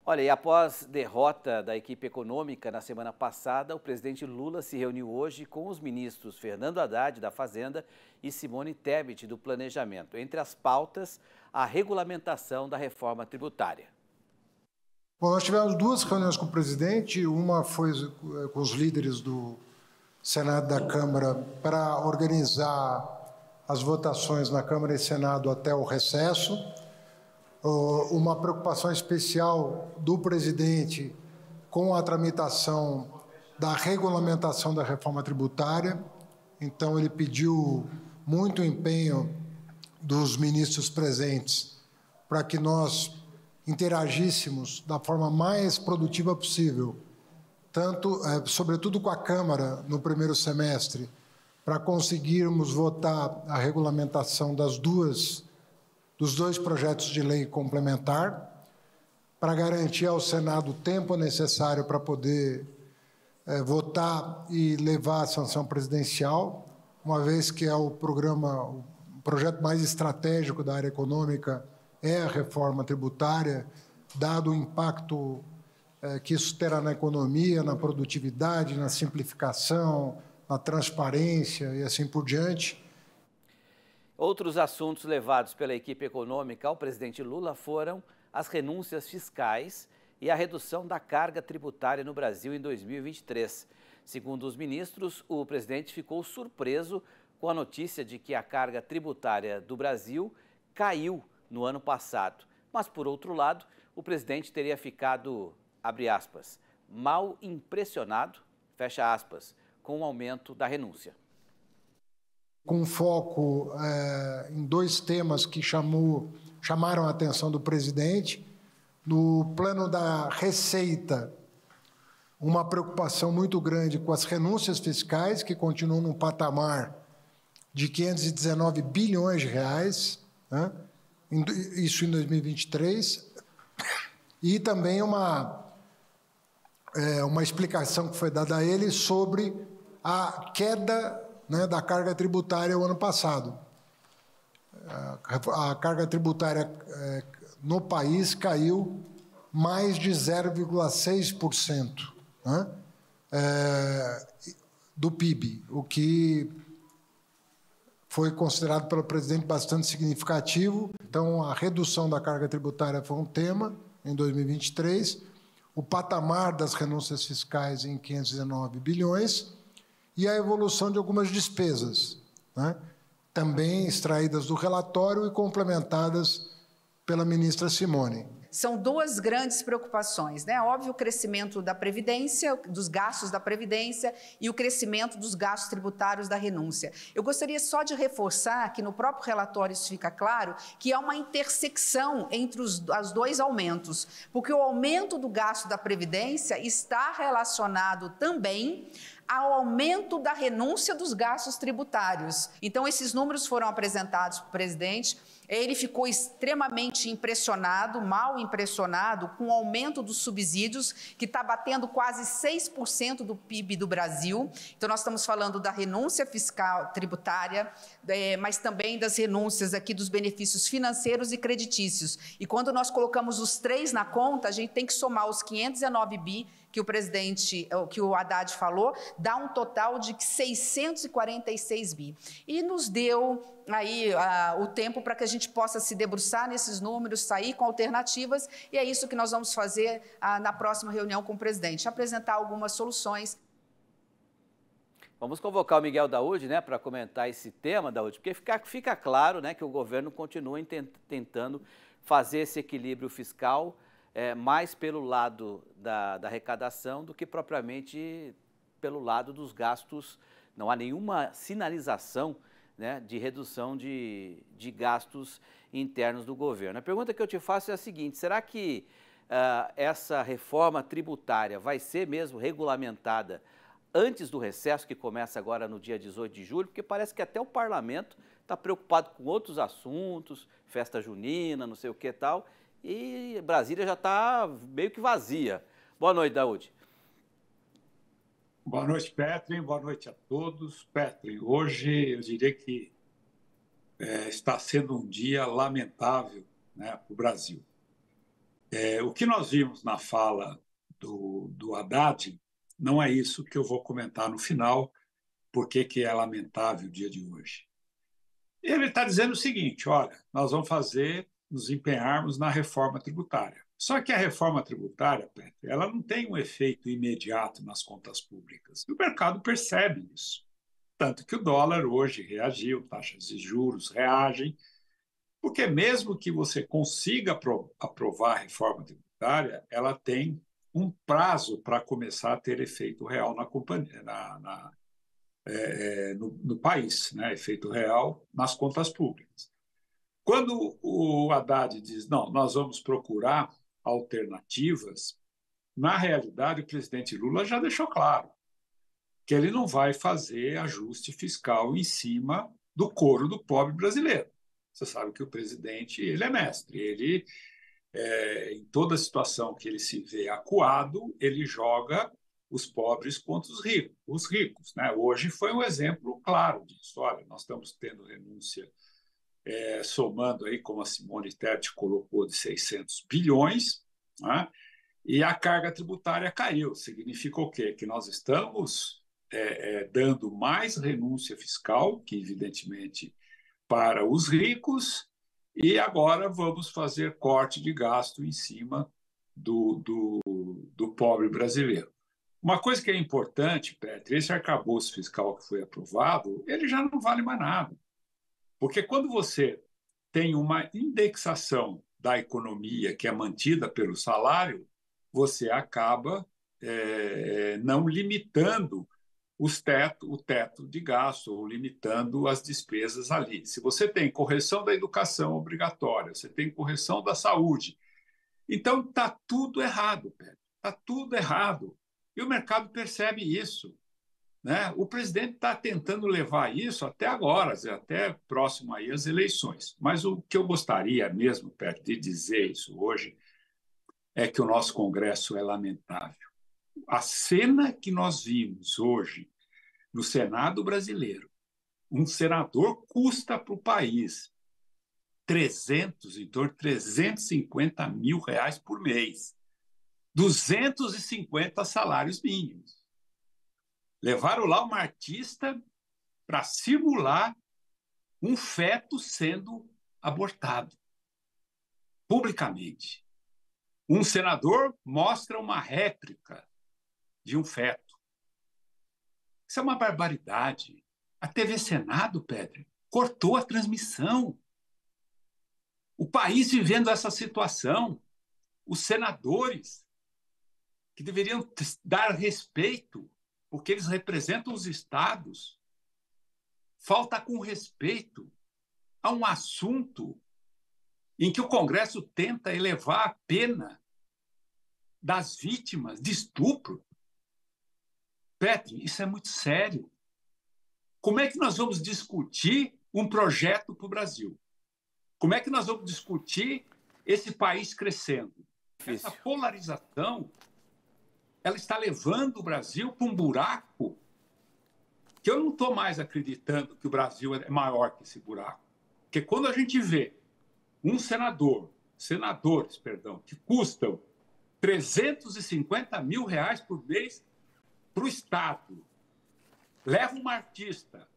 Olha, e após derrota da equipe econômica na semana passada, o presidente Lula se reuniu hoje com os ministros Fernando Haddad, da Fazenda, e Simone Tebet, do Planejamento. Entre as pautas, a regulamentação da reforma tributária. Bom, nós tivemos duas reuniões com o presidente, uma foi com os líderes do Senado e da Câmara para organizar as votações na Câmara e Senado até o recesso. Uma preocupação especial do presidente com a tramitação da regulamentação da reforma tributária. Então, ele pediu muito empenho dos ministros presentes para que nós interagíssemos da forma mais produtiva possível, sobretudo com a Câmara no primeiro semestre, para conseguirmos votar a regulamentação dos dois projetos de lei complementar, para garantir ao Senado o tempo necessário para poder votar e levar à sanção presidencial, uma vez que é o projeto mais estratégico da área econômica é a reforma tributária, dado o impacto que isso terá na economia, na produtividade, na simplificação, na transparência e assim por diante. Outros assuntos levados pela equipe econômica ao presidente Lula foram as renúncias fiscais e a redução da carga tributária no Brasil em 2023. Segundo os ministros, o presidente ficou surpreso com a notícia de que a carga tributária do Brasil caiu no ano passado. Mas, por outro lado, o presidente teria ficado, abre aspas, mal impressionado, fecha aspas, com o aumento da renúncia. Com foco em dois temas que chamaram a atenção do presidente. No plano da receita, uma preocupação muito grande com as renúncias fiscais, que continuam num patamar de 519 bilhões de reais, né? Isso em 2023, e também uma explicação que foi dada a ele sobre a queda, né, da carga tributária o ano passado. A carga tributária no país caiu mais de 0,6%, né, do PIB, o que foi considerado pelo presidente bastante significativo. Então, a redução da carga tributária foi um tema em 2023, o patamar das renúncias fiscais em 519 bilhões e a evolução de algumas despesas, né, também extraídas do relatório e complementadas pela ministra Simone. São duas grandes preocupações, né? Óbvio, o crescimento da Previdência, dos gastos da Previdência e o crescimento dos gastos tributários da renúncia. Eu gostaria só de reforçar que no próprio relatório isso fica claro, que há uma intersecção entre os dois aumentos, porque o aumento do gasto da Previdência está relacionado também ao aumento da renúncia dos gastos tributários. Então, esses números foram apresentados para o presidente. Ele ficou extremamente impressionado, mal impressionado, com o aumento dos subsídios, que está batendo quase 6% do PIB do Brasil. Então, nós estamos falando da renúncia fiscal tributária, mas também das renúncias aqui dos benefícios financeiros e creditícios. E quando nós colocamos os três na conta, a gente tem que somar os 519 bi que o Haddad falou, dá um total de 646 bi. E nos deu aí o tempo para que a gente possa se debruçar nesses números, sair com alternativas, e é isso que nós vamos fazer na próxima reunião com o presidente, apresentar algumas soluções. Vamos convocar o Miguel Daúde, né, para comentar esse tema, Daúde, porque fica claro, né, que o governo continua tentando fazer esse equilíbrio fiscal mais pelo lado da arrecadação do que propriamente pelo lado dos gastos. Não há nenhuma sinalização, né, de redução de gastos internos do governo. A pergunta que eu te faço é a seguinte: será que essa reforma tributária vai ser mesmo regulamentada antes do recesso, que começa agora no dia 18 de julho? Porque parece que até o parlamento está preocupado com outros assuntos, festa junina, não sei o que e tal, e Brasília já está meio que vazia. Boa noite, Daúde. Boa noite, Petri. Boa noite a todos. Petri, hoje eu diria que está sendo um dia lamentável, né, para o Brasil. O que nós vimos na fala do Haddad não é isso que eu vou comentar no final, porque que é lamentável o dia de hoje. Ele está dizendo o seguinte: olha, nós vamos nos empenharmos na reforma tributária. Só que a reforma tributária, Petro, ela não tem um efeito imediato nas contas públicas. E o mercado percebe isso. Tanto que o dólar hoje reagiu, taxas de juros reagem, porque mesmo que você consiga aprovar a reforma tributária, ela tem um prazo para começar a ter efeito real na companhia, no país, né? Efeito real nas contas públicas. Quando o Haddad diz, não, nós vamos procurar alternativas, na realidade, o presidente Lula já deixou claro que ele não vai fazer ajuste fiscal em cima do couro do pobre brasileiro. Você sabe que o presidente, ele é mestre, ele, em toda situação que ele se vê acuado, ele joga os pobres contra os ricos, né? Hoje foi um exemplo claro disso. Olha, nós estamos tendo renúncia, somando aí, como a Simone Tebet colocou, de 600 bilhões, né? E a carga tributária caiu. Significa o quê? Que nós estamos dando mais renúncia fiscal, que evidentemente para os ricos, e agora vamos fazer corte de gasto em cima do pobre brasileiro. Uma coisa que é importante, Petro, esse arcabouço fiscal que foi aprovado, ele já não vale mais nada. Porque quando você tem uma indexação da economia que é mantida pelo salário, você acaba não limitando o teto de gasto, ou limitando as despesas ali. Se você tem correção da educação obrigatória, você tem correção da saúde, então está tudo errado, Pedro. Está tudo errado. E o mercado percebe isso, né? O presidente está tentando levar isso até agora, até próximo aí às eleições. Mas o que eu gostaria mesmo, Pedro, de dizer isso hoje, é que o nosso Congresso é lamentável. A cena que nós vimos hoje no Senado brasileiro, um senador custa para o país em torno de 350 mil reais por mês, 250 salários mínimos. Levaram lá uma artista para simular um feto sendo abortado publicamente. Um senador mostra uma réplica de um feto. Isso é uma barbaridade. A TV Senado, Pedro, cortou a transmissão. O país vivendo essa situação, os senadores, que deveriam dar respeito, porque eles representam os estados, falta com respeito a um assunto em que o Congresso tenta elevar a pena das vítimas de estupro. Petro, isso é muito sério. Como é que nós vamos discutir um projeto para o Brasil? Como é que nós vamos discutir esse país crescendo? Difícil. Essa polarização, ela está levando o Brasil para um buraco que eu não estou mais acreditando que o Brasil é maior que esse buraco. Porque quando a gente vê senadores, que custam 350 mil reais por mês para o Estado, leva uma artista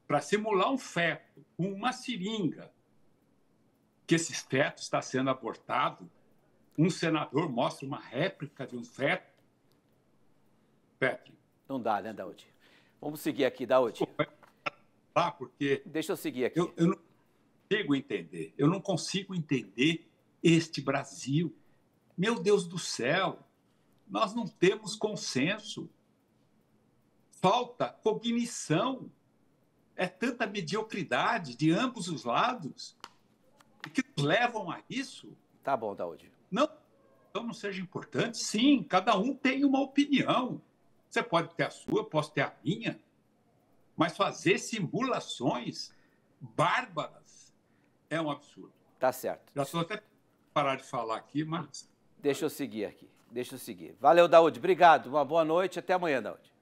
para simular um feto com uma seringa, que esse feto está sendo abortado, um senador mostra uma réplica de um feto. Petro. Não dá, né, Daudi? Vamos seguir aqui, Daudi. Porque deixa eu seguir aqui. Eu não consigo entender este Brasil. Meu Deus do céu, nós não temos consenso. Falta cognição. É tanta mediocridade de ambos os lados que nos levam a isso. Tá bom, Daudi. Não seja importante. Sim, cada um tem uma opinião. Você pode ter a sua, eu posso ter a minha. Mas fazer simulações bárbaras é um absurdo. Tá certo. Já estou até parar de falar aqui, mas... Deixa eu seguir aqui. Valeu, Daudi. Obrigado. Uma boa noite. Até amanhã, Daudi.